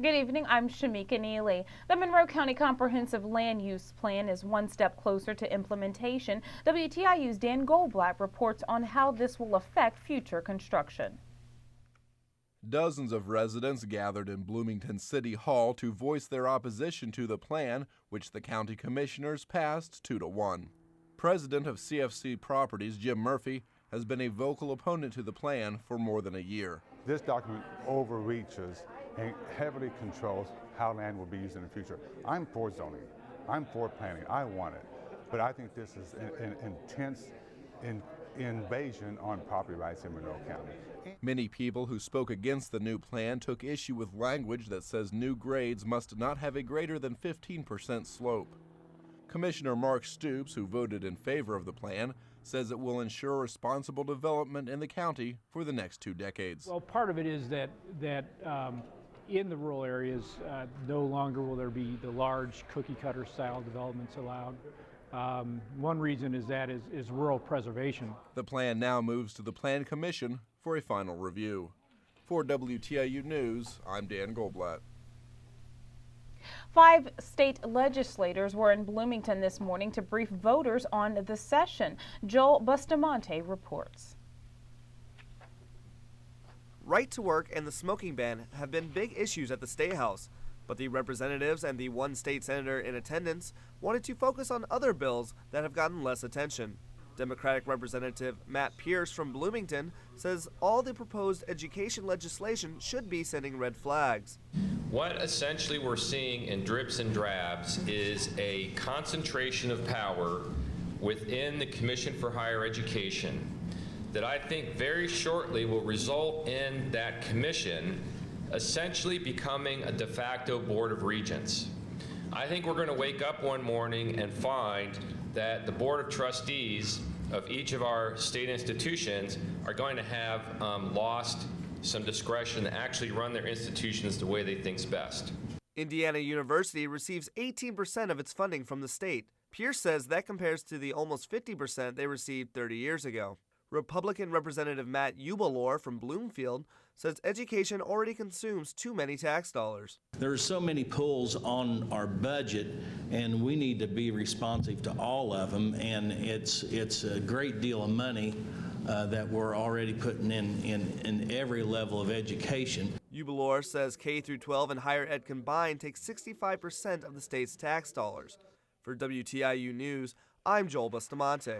Good evening, I'm Shamika Neely. The Monroe County Comprehensive Land Use Plan is one step closer to implementation. WTIU's Dan Goldblatt reports on how this will affect future construction. Dozens of residents gathered in Bloomington City Hall to voice their opposition to the plan, which the county commissioners passed 2-1. President of CFC Properties, Jim Murphy, has been a vocal opponent to the plan for more than a year. This document overreaches and heavily controls how land will be used in the future. I'm for zoning. I'm for planning. I want it. But I think this is an intense invasion on property rights in Monroe County. Many people who spoke against the new plan took issue with language that says new grades must not have a greater than 15% slope. Commissioner Mark Stoops, who voted in favor of the plan, says it will ensure responsible development in the county for the next 2 decades. Well, part of it is that in the rural areas, no longer will there be the large cookie cutter style developments allowed. One reason is rural preservation. The plan now moves to the Plan Commission for a final review. For WTIU News, I'm Dan Goldblatt. 5 state legislators were in Bloomington this morning to brief voters on the session. Joel Bustamante reports. Right to work and the smoking ban have been big issues at the State House, but the representatives and the one state senator in attendance wanted to focus on other bills that have gotten less attention. Democratic Representative Matt Pierce from Bloomington says all the proposed education legislation should be sending red flags. What essentially we're seeing in drips and drabs is a concentration of power within the Commission for Higher Education that I think very shortly will result in that commission essentially becoming a de facto board of regents. I think we're going to wake up one morning and find that the board of trustees of each of our state institutions are going to have lost some discretion to actually run their institutions the way they think's best. Indiana University receives 18% of its funding from the state. Pierce says that compares to the almost 50% they received 30 years ago. Republican Representative Matt Ubelor from Bloomfield says education already consumes too many tax dollars. There are so many pulls on our budget, and we need to be responsive to all of them, and it's a great deal of money that we're already putting in every level of education. Ubelor says K through 12 and higher ed combined take 65% of the state's tax dollars. For WTIU News, I'm Joel Bustamante.